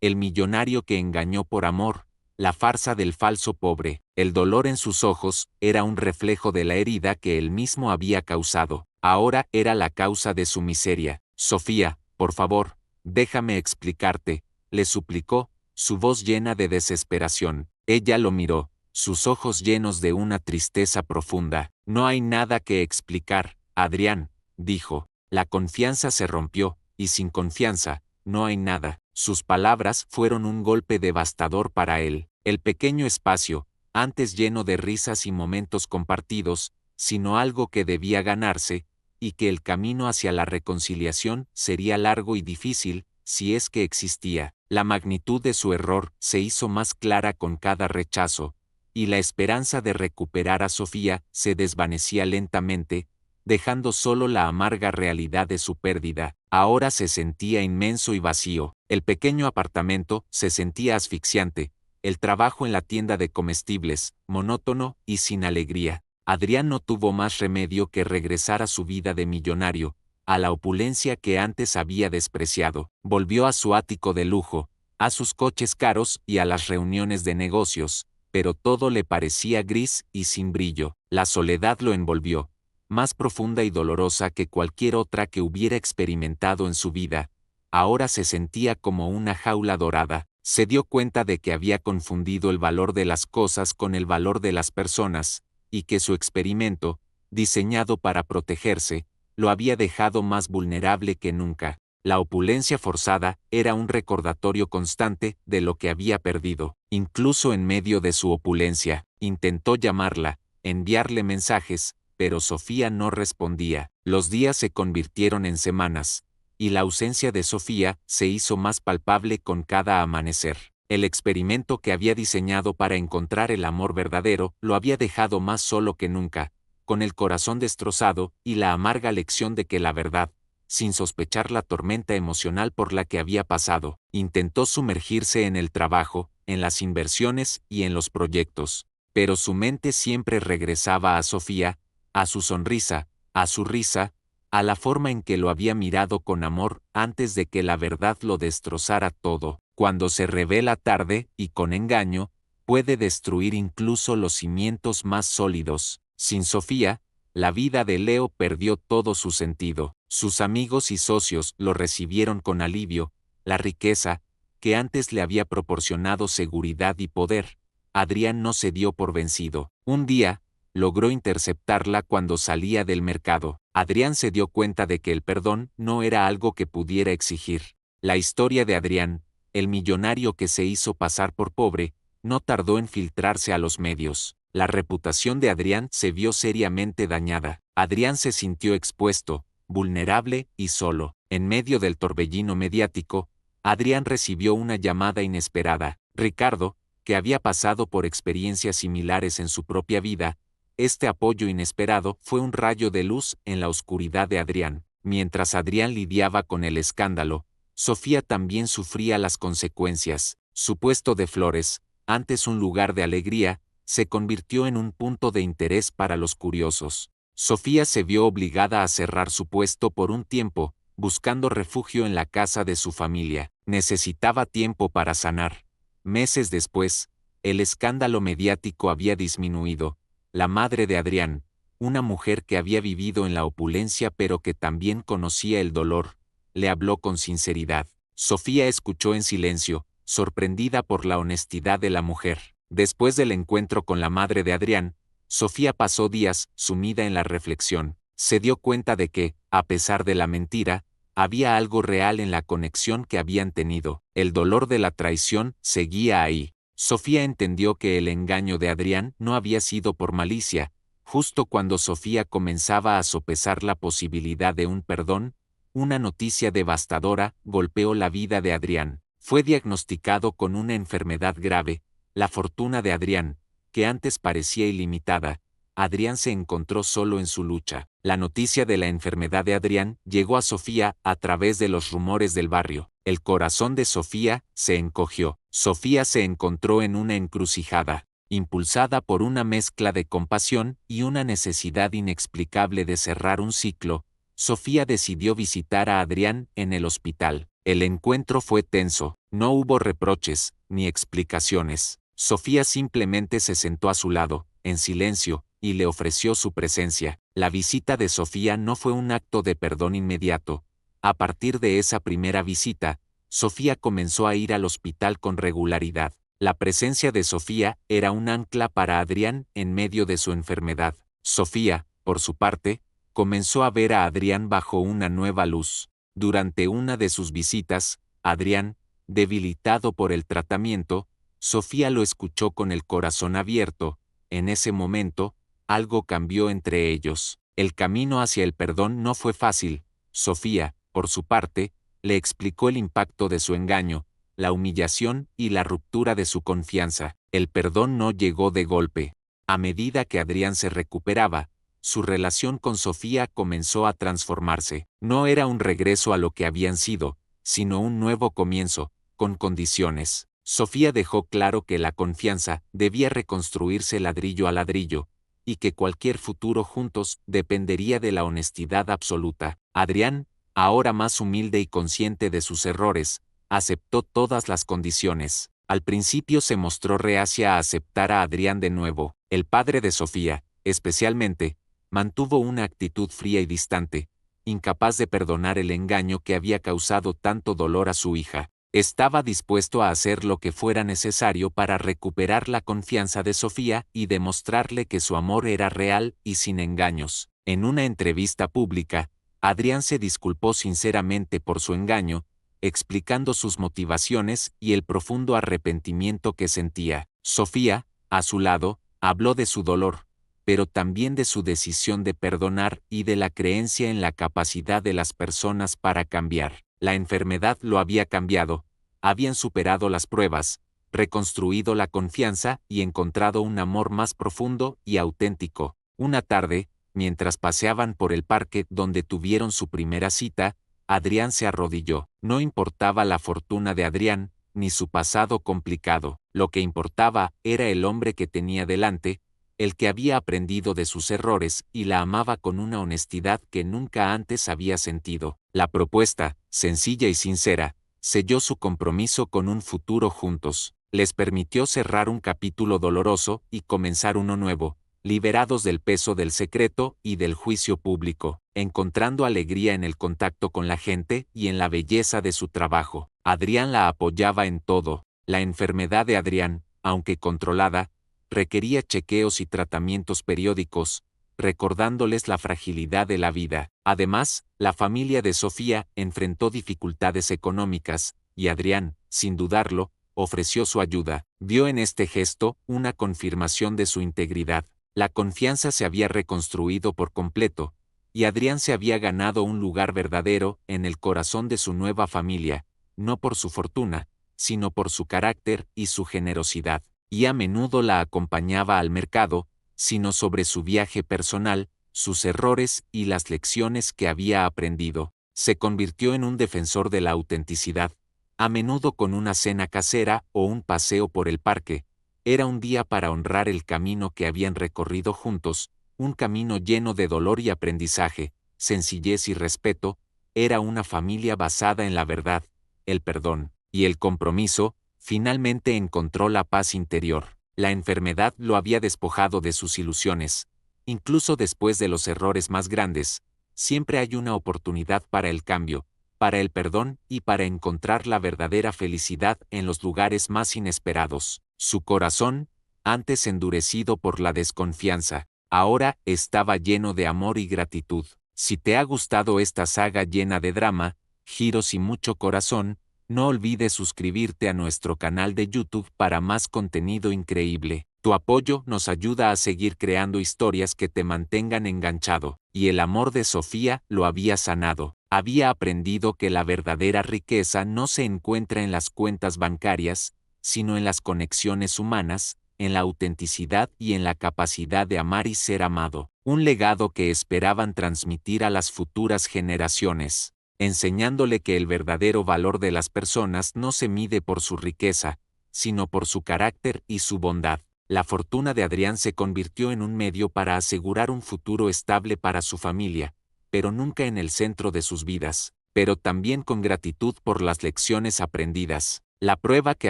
El millonario que engañó por amor, la farsa del falso pobre. El dolor en sus ojos era un reflejo de la herida que él mismo había causado. Ahora era la causa de su miseria. Sofía, por favor, déjame explicarte, le suplicó, su voz llena de desesperación. Ella lo miró, sus ojos llenos de una tristeza profunda. No hay nada que explicar, Adrián, dijo. La confianza se rompió, y sin confianza, no hay nada. Sus palabras fueron un golpe devastador para él. El pequeño espacio, antes lleno de risas y momentos compartidos, sino algo que debía ganarse, y que el camino hacia la reconciliación sería largo y difícil, si es que existía. La magnitud de su error se hizo más clara con cada rechazo, y la esperanza de recuperar a Sofía se desvanecía lentamente, dejando solo la amarga realidad de su pérdida. Ahora se sentía inmenso y vacío. El pequeño apartamento se sentía asfixiante, el trabajo en la tienda de comestibles, monótono y sin alegría. Adrián no tuvo más remedio que regresar a su vida de millonario, a la opulencia que antes había despreciado. Volvió a su ático de lujo, a sus coches caros y a las reuniones de negocios, pero todo le parecía gris y sin brillo. La soledad lo envolvió, más profunda y dolorosa que cualquier otra que hubiera experimentado en su vida. Ahora se sentía como una jaula dorada. Se dio cuenta de que había confundido el valor de las cosas con el valor de las personas, y que su experimento, diseñado para protegerse, lo había dejado más vulnerable que nunca. La opulencia forzada era un recordatorio constante de lo que había perdido. Incluso en medio de su opulencia, intentó llamarla, enviarle mensajes, pero Sofía no respondía. Los días se convirtieron en semanas, y la ausencia de Sofía se hizo más palpable con cada amanecer. El experimento que había diseñado para encontrar el amor verdadero lo había dejado más solo que nunca, con el corazón destrozado y la amarga lección de que la verdad, sin sospechar la tormenta emocional por la que había pasado, intentó sumergirse en el trabajo, en las inversiones y en los proyectos, pero su mente siempre regresaba a Sofía, a su sonrisa, a su risa, a la forma en que lo había mirado con amor antes de que la verdad lo destrozara todo. Cuando se revela tarde y con engaño, puede destruir incluso los cimientos más sólidos. Sin Sofía, la vida de Leo perdió todo su sentido. Sus amigos y socios lo recibieron con alivio. La riqueza, que antes le había proporcionado seguridad y poder, Adrián no se dio por vencido. Un día, logró interceptarla cuando salía del mercado. Adrián se dio cuenta de que el perdón no era algo que pudiera exigir. La historia de Adrián, el millonario que se hizo pasar por pobre, no tardó en filtrarse a los medios. La reputación de Adrián se vio seriamente dañada. Adrián se sintió expuesto, vulnerable y solo. En medio del torbellino mediático, Adrián recibió una llamada inesperada. Ricardo, que había pasado por experiencias similares en su propia vida, este apoyo inesperado fue un rayo de luz en la oscuridad de Adrián. Mientras Adrián lidiaba con el escándalo, Sofía también sufría las consecuencias. Su puesto de flores, antes un lugar de alegría, se convirtió en un punto de interés para los curiosos. Sofía se vio obligada a cerrar su puesto por un tiempo, buscando refugio en la casa de su familia. Necesitaba tiempo para sanar. Meses después, el escándalo mediático había disminuido. La madre de Adrián, una mujer que había vivido en la opulencia pero que también conocía el dolor, le habló con sinceridad. Sofía escuchó en silencio, sorprendida por la honestidad de la mujer. Después del encuentro con la madre de Adrián, Sofía pasó días sumida en la reflexión. Se dio cuenta de que, a pesar de la mentira, había algo real en la conexión que habían tenido. El dolor de la traición seguía ahí. Sofía entendió que el engaño de Adrián no había sido por malicia. Justo cuando Sofía comenzaba a sopesar la posibilidad de un perdón, una noticia devastadora golpeó la vida de Adrián. Fue diagnosticado con una enfermedad grave. La fortuna de Adrián, que antes parecía ilimitada, Adrián se encontró solo en su lucha. La noticia de la enfermedad de Adrián llegó a Sofía a través de los rumores del barrio. El corazón de Sofía se encogió. Sofía se encontró en una encrucijada, impulsada por una mezcla de compasión y una necesidad inexplicable de cerrar un ciclo. Sofía decidió visitar a Adrián en el hospital. El encuentro fue tenso. No hubo reproches, ni explicaciones. Sofía simplemente se sentó a su lado, en silencio, y le ofreció su presencia. La visita de Sofía no fue un acto de perdón inmediato. A partir de esa primera visita, Sofía comenzó a ir al hospital con regularidad. La presencia de Sofía era un ancla para Adrián en medio de su enfermedad. Sofía, por su parte, comenzó a ver a Adrián bajo una nueva luz. Durante una de sus visitas, Adrián, debilitado por el tratamiento, Sofía lo escuchó con el corazón abierto. En ese momento, algo cambió entre ellos. El camino hacia el perdón no fue fácil. Sofía, por su parte, le explicó el impacto de su engaño, la humillación y la ruptura de su confianza. El perdón no llegó de golpe. A medida que Adrián se recuperaba, su relación con Sofía comenzó a transformarse. No era un regreso a lo que habían sido, sino un nuevo comienzo, con condiciones. Sofía dejó claro que la confianza debía reconstruirse ladrillo a ladrillo, y que cualquier futuro juntos dependería de la honestidad absoluta. Adrián, ahora más humilde y consciente de sus errores, aceptó todas las condiciones. Al principio se mostró reacia a aceptar a Adrián de nuevo. El padre de Sofía, especialmente, mantuvo una actitud fría y distante, incapaz de perdonar el engaño que había causado tanto dolor a su hija. Estaba dispuesto a hacer lo que fuera necesario para recuperar la confianza de Sofía y demostrarle que su amor era real y sin engaños. En una entrevista pública, Adrián se disculpó sinceramente por su engaño, explicando sus motivaciones y el profundo arrepentimiento que sentía. Sofía, a su lado, habló de su dolor, pero también de su decisión de perdonar y de la creencia en la capacidad de las personas para cambiar. La enfermedad lo había cambiado, habían superado las pruebas, reconstruido la confianza y encontrado un amor más profundo y auténtico. Una tarde, mientras paseaban por el parque donde tuvieron su primera cita, Adrián se arrodilló. No importaba la fortuna de Adrián, ni su pasado complicado. Lo que importaba era el hombre que tenía delante, el que había aprendido de sus errores y la amaba con una honestidad que nunca antes había sentido. La propuesta, sencilla y sincera, selló su compromiso con un futuro juntos. Les permitió cerrar un capítulo doloroso y comenzar uno nuevo, liberados del peso del secreto y del juicio público, encontrando alegría en el contacto con la gente y en la belleza de su trabajo. Adrián la apoyaba en todo. La enfermedad de Adrián, aunque controlada, requería chequeos y tratamientos periódicos, recordándoles la fragilidad de la vida. Además, la familia de Sofía enfrentó dificultades económicas, y Adrián, sin dudarlo, ofreció su ayuda. Vio en este gesto una confirmación de su integridad. La confianza se había reconstruido por completo, y Adrián se había ganado un lugar verdadero en el corazón de su nueva familia, no por su fortuna, sino por su carácter y su generosidad. Y a menudo la acompañaba al mercado, sino sobre su viaje personal, sus errores y las lecciones que había aprendido. Se convirtió en un defensor de la autenticidad, a menudo con una cena casera o un paseo por el parque. Era un día para honrar el camino que habían recorrido juntos, un camino lleno de dolor y aprendizaje, sencillez y respeto. Era una familia basada en la verdad, el perdón y el compromiso. Finalmente encontró la paz interior. La enfermedad lo había despojado de sus ilusiones. Incluso después de los errores más grandes, siempre hay una oportunidad para el cambio, para el perdón y para encontrar la verdadera felicidad en los lugares más inesperados. Su corazón, antes endurecido por la desconfianza, ahora estaba lleno de amor y gratitud. Si te ha gustado esta saga llena de drama, giros y mucho corazón, no olvides suscribirte a nuestro canal de YouTube para más contenido increíble. Tu apoyo nos ayuda a seguir creando historias que te mantengan enganchado. Y el amor de Sofía lo había sanado. Había aprendido que la verdadera riqueza no se encuentra en las cuentas bancarias, sino en las conexiones humanas, en la autenticidad y en la capacidad de amar y ser amado. Un legado que esperaban transmitir a las futuras generaciones, enseñándole que el verdadero valor de las personas no se mide por su riqueza, sino por su carácter y su bondad. La fortuna de Adrián se convirtió en un medio para asegurar un futuro estable para su familia, pero nunca en el centro de sus vidas, pero también con gratitud por las lecciones aprendidas. La prueba que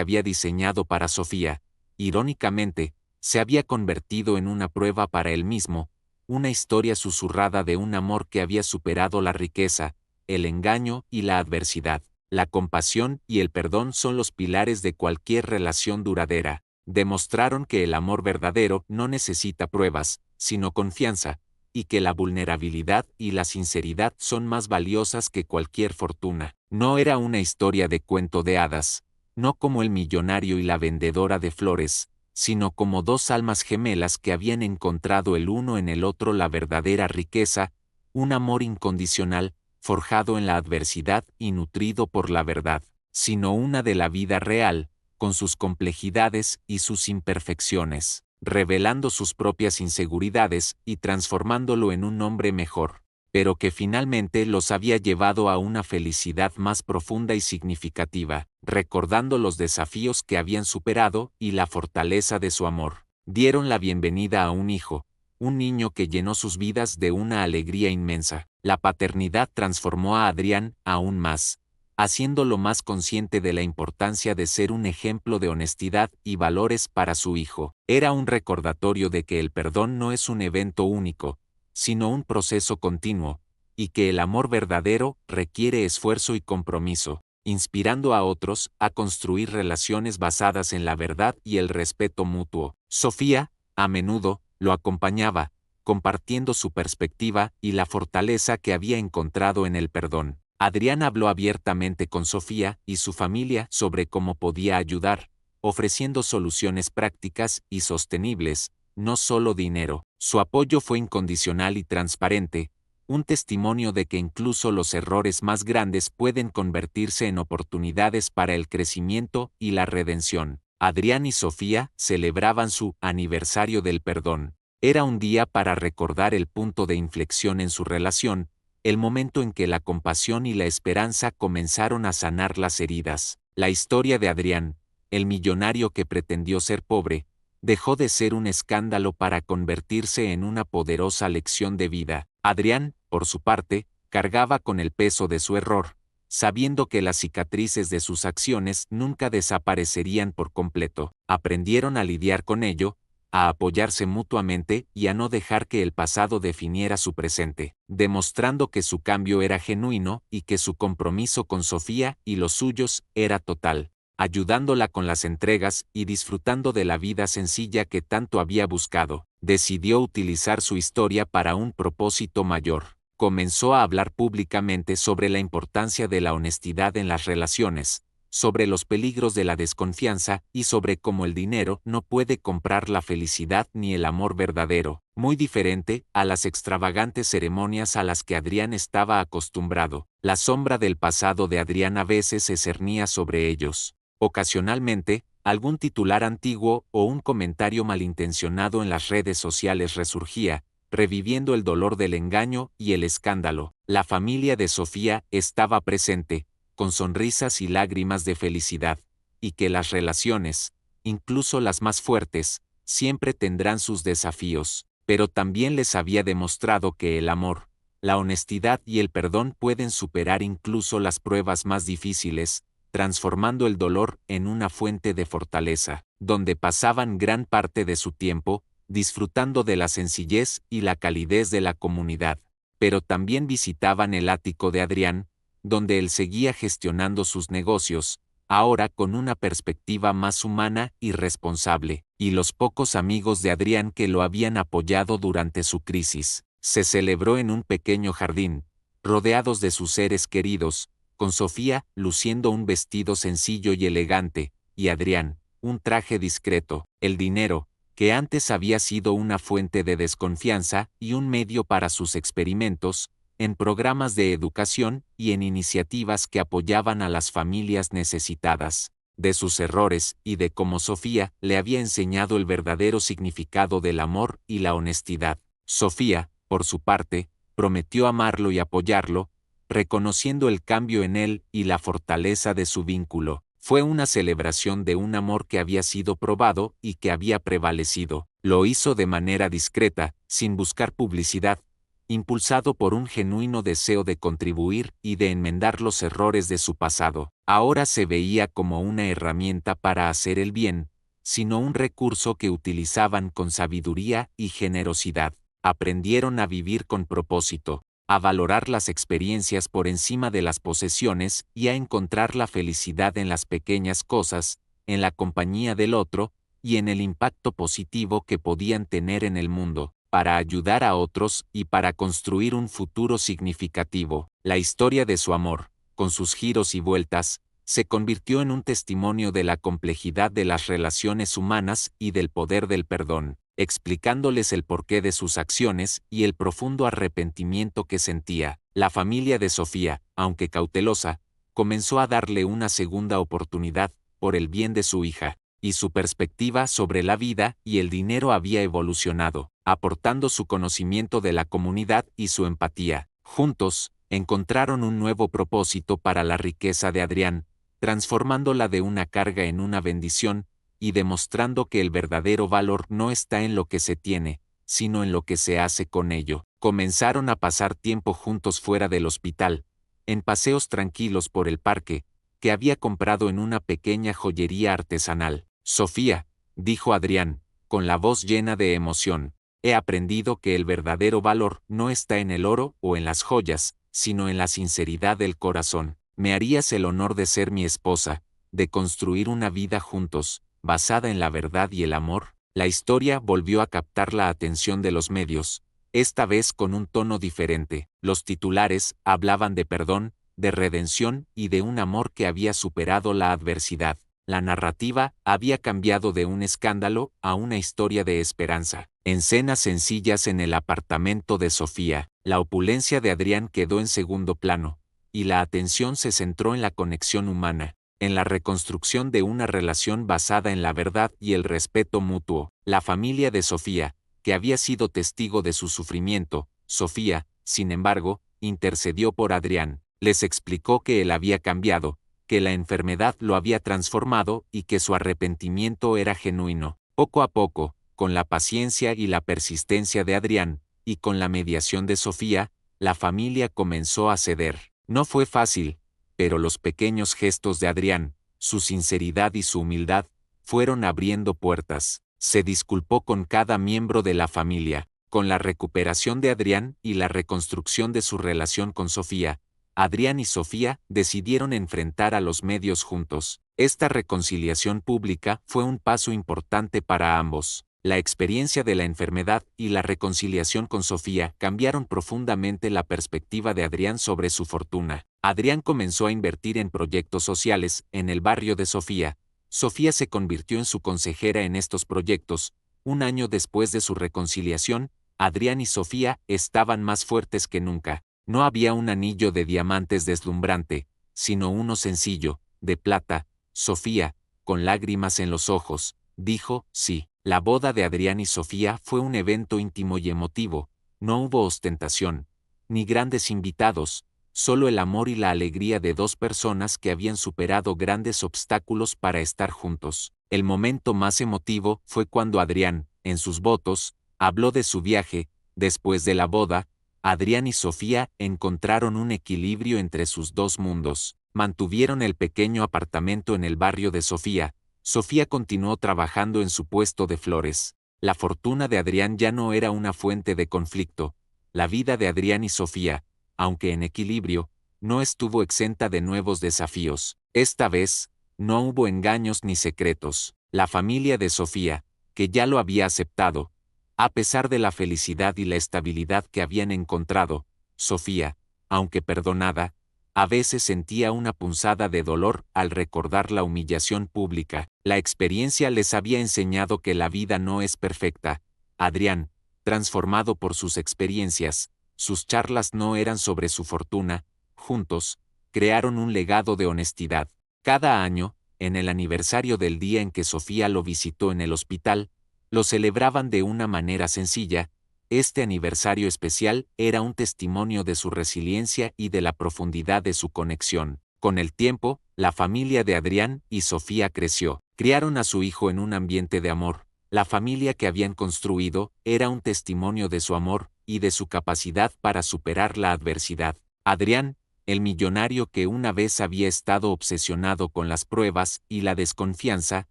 había diseñado para Sofía, irónicamente, se había convertido en una prueba para él mismo, una historia susurrada de un amor que había superado la riqueza, el engaño y la adversidad. La compasión y el perdón son los pilares de cualquier relación duradera. Demostraron que el amor verdadero no necesita pruebas, sino confianza, y que la vulnerabilidad y la sinceridad son más valiosas que cualquier fortuna. No era una historia de cuento de hadas, no como el millonario y la vendedora de flores, sino como dos almas gemelas que habían encontrado el uno en el otro la verdadera riqueza, un amor incondicional, forjado en la adversidad y nutrido por la verdad, sino una de la vida real, con sus complejidades y sus imperfecciones, revelando sus propias inseguridades y transformándolo en un hombre mejor, pero que finalmente los había llevado a una felicidad más profunda y significativa, recordando los desafíos que habían superado y la fortaleza de su amor. Dieron la bienvenida a un hijo, un niño que llenó sus vidas de una alegría inmensa. La paternidad transformó a Adrián aún más, haciéndolo más consciente de la importancia de ser un ejemplo de honestidad y valores para su hijo. Era un recordatorio de que el perdón no es un evento único, sino un proceso continuo, y que el amor verdadero requiere esfuerzo y compromiso, inspirando a otros a construir relaciones basadas en la verdad y el respeto mutuo. Sofía, a menudo, lo acompañaba, compartiendo su perspectiva y la fortaleza que había encontrado en el perdón. Adrián habló abiertamente con Sofía y su familia sobre cómo podía ayudar, ofreciendo soluciones prácticas y sostenibles, no solo dinero. Su apoyo fue incondicional y transparente, un testimonio de que incluso los errores más grandes pueden convertirse en oportunidades para el crecimiento y la redención. Adrián y Sofía celebraban su aniversario del perdón. Era un día para recordar el punto de inflexión en su relación, el momento en que la compasión y la esperanza comenzaron a sanar las heridas. La historia de Adrián, el millonario que pretendió ser pobre, dejó de ser un escándalo para convertirse en una poderosa lección de vida. Adrián, por su parte, cargaba con el peso de su error, sabiendo que las cicatrices de sus acciones nunca desaparecerían por completo. Aprendieron a lidiar con ello, a apoyarse mutuamente y a no dejar que el pasado definiera su presente, demostrando que su cambio era genuino y que su compromiso con Sofía y los suyos era total, ayudándola con las entregas y disfrutando de la vida sencilla que tanto había buscado. Decidió utilizar su historia para un propósito mayor. Comenzó a hablar públicamente sobre la importancia de la honestidad en las relaciones, sobre los peligros de la desconfianza y sobre cómo el dinero no puede comprar la felicidad ni el amor verdadero, muy diferente a las extravagantes ceremonias a las que Adrián estaba acostumbrado. La sombra del pasado de Adrián a veces se cernía sobre ellos. Ocasionalmente, algún titular antiguo o un comentario malintencionado en las redes sociales resurgía, reviviendo el dolor del engaño y el escándalo. La familia de Sofía estaba presente, con sonrisas y lágrimas de felicidad, y que las relaciones, incluso las más fuertes, siempre tendrán sus desafíos, pero también les había demostrado que el amor, la honestidad y el perdón pueden superar incluso las pruebas más difíciles, transformando el dolor en una fuente de fortaleza, donde pasaban gran parte de su tiempo, disfrutando de la sencillez y la calidez de la comunidad, pero también visitaban el ático de Adrián, donde él seguía gestionando sus negocios, ahora con una perspectiva más humana y responsable, y los pocos amigos de Adrián que lo habían apoyado durante su crisis. Se celebró en un pequeño jardín, rodeados de sus seres queridos, con Sofía luciendo un vestido sencillo y elegante, y Adrián, un traje discreto. El dinero, que antes había sido una fuente de desconfianza y un medio para sus experimentos, en programas de educación y en iniciativas que apoyaban a las familias necesitadas, de sus errores y de cómo Sofía le había enseñado el verdadero significado del amor y la honestidad. Sofía, por su parte, prometió amarlo y apoyarlo, reconociendo el cambio en él y la fortaleza de su vínculo. Fue una celebración de un amor que había sido probado y que había prevalecido. Lo hizo de manera discreta, sin buscar publicidad, impulsado por un genuino deseo de contribuir y de enmendar los errores de su pasado. Ahora se veía como una herramienta para hacer el bien, sino un recurso que utilizaban con sabiduría y generosidad. Aprendieron a vivir con propósito, a valorar las experiencias por encima de las posesiones y a encontrar la felicidad en las pequeñas cosas, en la compañía del otro, y en el impacto positivo que podían tener en el mundo, para ayudar a otros y para construir un futuro significativo. La historia de su amor, con sus giros y vueltas, se convirtió en un testimonio de la complejidad de las relaciones humanas y del poder del perdón, explicándoles el porqué de sus acciones y el profundo arrepentimiento que sentía. La familia de Sofía, aunque cautelosa, comenzó a darle una segunda oportunidad, por el bien de su hija, y su perspectiva sobre la vida y el dinero había evolucionado, aportando su conocimiento de la comunidad y su empatía. Juntos, encontraron un nuevo propósito para la riqueza de Adrián, transformándola de una carga en una bendición, y demostrando que el verdadero valor no está en lo que se tiene, sino en lo que se hace con ello. Comenzaron a pasar tiempo juntos fuera del hospital, en paseos tranquilos por el parque, que había comprado en una pequeña joyería artesanal. Sofía, dijo Adrián, con la voz llena de emoción, he aprendido que el verdadero valor no está en el oro o en las joyas, sino en la sinceridad del corazón. ¿Me harías el honor de ser mi esposa, de construir una vida juntos, basada en la verdad y el amor? La historia volvió a captar la atención de los medios, esta vez con un tono diferente. Los titulares hablaban de perdón, de redención y de un amor que había superado la adversidad. La narrativa había cambiado de un escándalo a una historia de esperanza. En escenas sencillas en el apartamento de Sofía, la opulencia de Adrián quedó en segundo plano, y la atención se centró en la conexión humana, en la reconstrucción de una relación basada en la verdad y el respeto mutuo. La familia de Sofía, que había sido testigo de su sufrimiento, Sofía, sin embargo, intercedió por Adrián, les explicó que él había cambiado, que la enfermedad lo había transformado y que su arrepentimiento era genuino. Poco a poco, con la paciencia y la persistencia de Adrián, y con la mediación de Sofía, la familia comenzó a ceder. No fue fácil, pero los pequeños gestos de Adrián, su sinceridad y su humildad, fueron abriendo puertas. Se disculpó con cada miembro de la familia. Con la recuperación de Adrián y la reconstrucción de su relación con Sofía, Adrián y Sofía decidieron enfrentar a los medios juntos. Esta reconciliación pública fue un paso importante para ambos. La experiencia de la enfermedad y la reconciliación con Sofía cambiaron profundamente la perspectiva de Adrián sobre su fortuna. Adrián comenzó a invertir en proyectos sociales en el barrio de Sofía. Sofía se convirtió en su consejera en estos proyectos. Un año después de su reconciliación, Adrián y Sofía estaban más fuertes que nunca. No había un anillo de diamantes deslumbrante, sino uno sencillo, de plata. Sofía, con lágrimas en los ojos, dijo, sí. La boda de Adrián y Sofía fue un evento íntimo y emotivo. No hubo ostentación, ni grandes invitados, solo el amor y la alegría de dos personas que habían superado grandes obstáculos para estar juntos. El momento más emotivo fue cuando Adrián, en sus votos, habló de su viaje. Después de la boda, Adrián y Sofía encontraron un equilibrio entre sus dos mundos. Mantuvieron el pequeño apartamento en el barrio de Sofía. Sofía continuó trabajando en su puesto de flores. La fortuna de Adrián ya no era una fuente de conflicto. La vida de Adrián y Sofía, aunque en equilibrio, no estuvo exenta de nuevos desafíos. Esta vez, no hubo engaños ni secretos. La familia de Sofía, que ya lo había aceptado, a pesar de la felicidad y la estabilidad que habían encontrado, Sofía, aunque perdonada, a veces sentía una punzada de dolor al recordar la humillación pública. La experiencia les había enseñado que la vida no es perfecta. Adrián, transformado por sus experiencias, sus charlas no eran sobre su fortuna. Juntos, crearon un legado de honestidad. Cada año, en el aniversario del día en que Sofía lo visitó en el hospital, lo celebraban de una manera sencilla. Este aniversario especial era un testimonio de su resiliencia y de la profundidad de su conexión. Con el tiempo, la familia de Adrián y Sofía creció. Criaron a su hijo en un ambiente de amor. La familia que habían construido era un testimonio de su amor y de su capacidad para superar la adversidad. Adrián, el millonario que una vez había estado obsesionado con las pruebas y la desconfianza,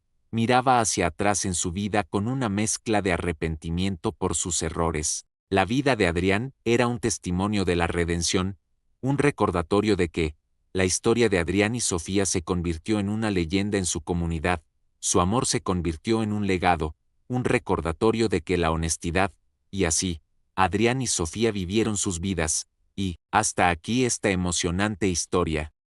miraba hacia atrás en su vida con una mezcla de arrepentimiento por sus errores. La vida de Adrián era un testimonio de la redención, un recordatorio de que, la historia de Adrián y Sofía se convirtió en una leyenda en su comunidad, su amor se convirtió en un legado, un recordatorio de que la honestidad, y así, Adrián y Sofía vivieron sus vidas, y, hasta aquí esta emocionante historia.